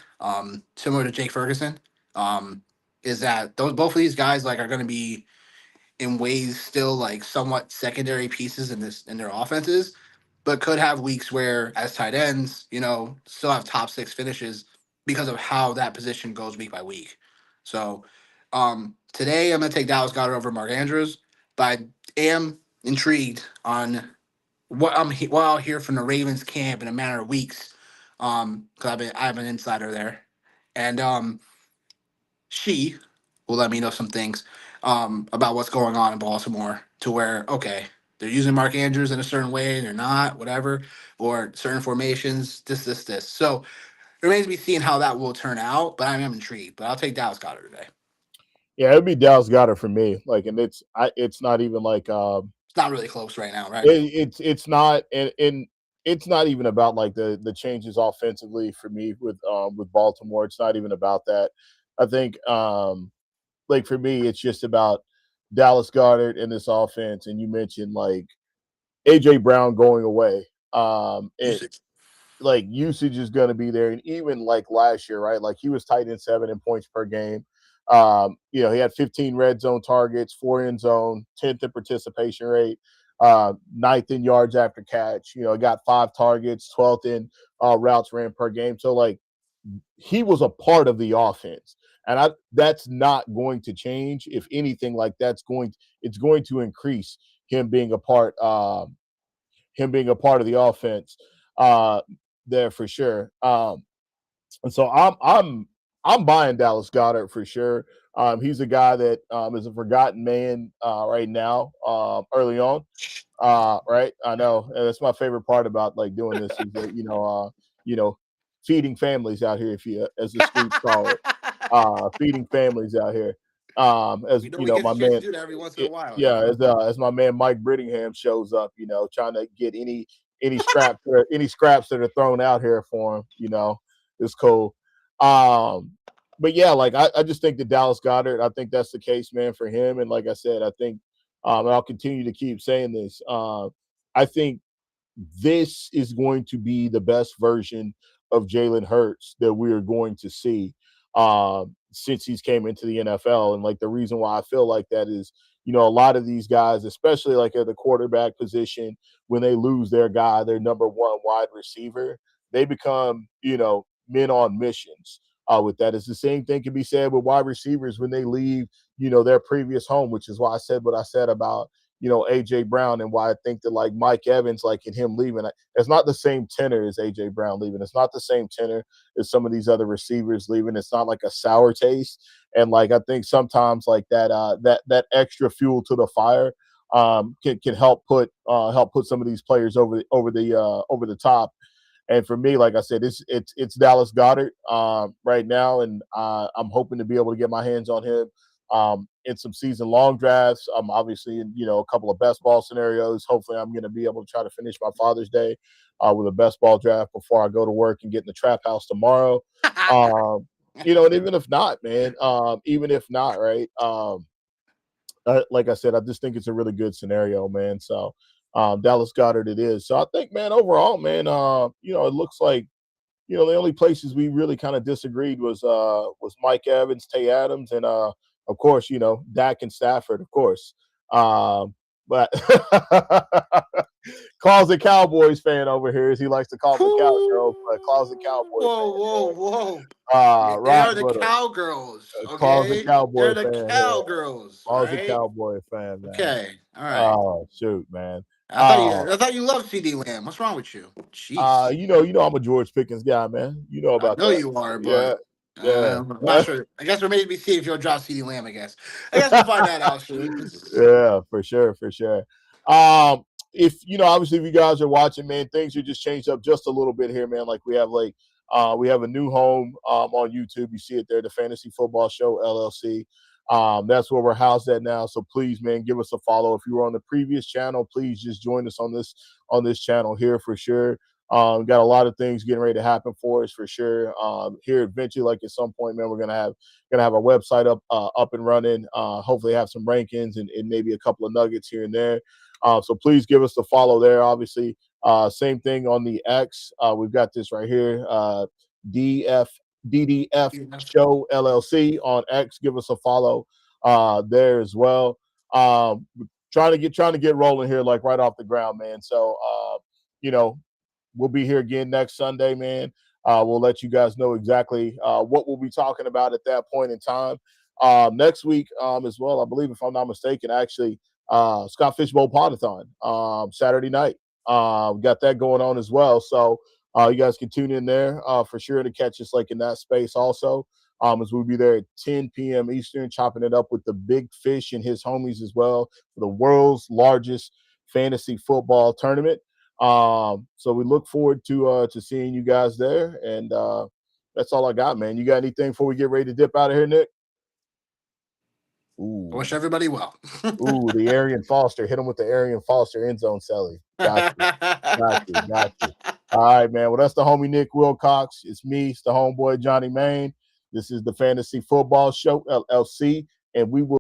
similar to Jake Ferguson. Um, is that those both of these guys like are going to be in ways still like somewhat secondary pieces in their offenses, but could have weeks where as tight ends, still have top six finishes because of how that position goes week by week. So today I'm gonna take Dallas Goddard over Mark Andrews, but I am intrigued on what I'll hear from the Ravens camp in a matter of weeks. Because I have an insider there, and she will let me know some things about what's going on in Baltimore to where, okay, they're using Mark Andrews in a certain way, they're not, whatever, or certain formations, this. So it remains to be seen how that will turn out, but I am intrigued. But I'll take Dallas Goddard today. Yeah, it'd be Dallas Goddard for me. Like, and it's not even like It's not really close right now, right? it's not, and it's not even about like the changes offensively for me with Baltimore. It's not even about that. I think like for me, it's just about Dallas Goddard in this offense, and you mentioned like AJ Brown going away. It Usage. like usage is going to be there, and even like last year, right? Like he was tight end 7 in points per game. He had 15 red zone targets, 4 in zone, 10th in participation rate, ninth in yards after catch. Got 5 targets, 12th in routes ran per game. So like he was a part of the offense. And that's not going to change. If anything, like it's going to increase him being a part of the offense there for sure. And so I'm buying Dallas Goddard for sure. He's a guy that is a forgotten man right now, early on. Right, I know, and that's my favorite part about like doing this is that you know, feeding families out here, if you as the streets call it, feeding families out here. As We know you we know, get my the chance to man, do that every once in a while, yeah, as my man Mike Brittingham shows up, trying to get any scraps that are thrown out here for him, is cool. Um, but yeah, like I just think that Dallas Goddard, I think that's the case, man, for him. And like I said, I think, and I'll continue to keep saying this. I think this is going to be the best version of Jalen Hurts that we are going to see since he's came into the NFL. And like the reason why I feel like that is, a lot of these guys, especially like at the quarterback position, when they lose their guy, their number one wide receiver, they become, men on missions. With that, it's the same thing can be said with wide receivers when they leave, their previous home, which is why I said what I said about AJ Brown, and why I think that like Mike Evans, like in him leaving, it's not the same tenor as AJ Brown leaving. It's not the same tenor as some of these other receivers leaving. It's not like a sour taste. And like I think sometimes like that extra fuel to the fire can help put some of these players over the top. And for me, like I said, it's Dallas Goddard right now, and I'm hoping to be able to get my hands on him in some season long drafts. Obviously in a couple of best ball scenarios. Hopefully, I'm going to be able to try to finish my Father's Day with a best ball draft before I go to work and get in the trap house tomorrow. And even if not, man, even if not, right? Like I said, I just think it's a really good scenario, man. So Dallas Goddard it is. So I think, man, overall, man, it looks like the only places we really kind of disagreed was Mike Evans, Tay Adams, and of course, Dak and Stafford, of course. But Closet Cowboys fan over here, as he likes to call them, the Cowgirls, but closet Whoa, Cowboy fan, whoa, man. whoa. Yeah, they are Riding the with him. cowgirls, Closet okay? They're Cowboy the fan here. cowgirls, all Closet right? Cowboy fan, man. Okay, all right. Oh shoot, man. I thought you loved CD Lamb. What's wrong with you? Jeez. You know, I'm a George Pickens guy, man. You know I about know that. you are, Yeah, but yeah. I'm not sure. I guess we're maybe see if you'll drop CD Lamb. I guess we'll find that out soon. Yeah, for sure, for sure. Um, if you know, obviously, if you guys are watching, man, things are just changed up just a little bit here, man. Like we have a new home on YouTube. You see it there, the Fantasy Football Show LLC. That's where we're housed at now. So please, man, give us a follow. If you were on the previous channel, please just join us on this channel here for sure. Got a lot of things getting ready to happen for us for sure. Here eventually, like at some point, man, we're gonna have our website up and running. Hopefully, have some rankings and maybe a couple of nuggets here and there. So please give us the follow there. Obviously, same thing on the X. We've got this right here. DF DDF Show LLC on X. Give us a follow there as well. Trying to get rolling here like right off the ground, man. So you know, we'll be here again next Sunday, man. We'll let you guys know exactly what we'll be talking about at that point in time. Next week as well, I believe, if I'm not mistaken, actually, Scott Fishbowl Podathon Saturday night. Got that going on as well. So you guys can tune in there for sure to catch us like in that space also. As we'll be there at 10 p.m. Eastern, chopping it up with the Big Fish and his homies as well for the world's largest fantasy football tournament. So we look forward to seeing you guys there, and that's all I got, man. You got anything before we get ready to dip out of here, Nick? I Ooh, wish everybody well. the Arian Foster, hit him with the Arian Foster end zone celly. Got you. All right, man. Well, that's the homie Nick Wilcox. It's me, it's the homeboy Johnny Main. This is the Fantasy Football Show LLC, and we will.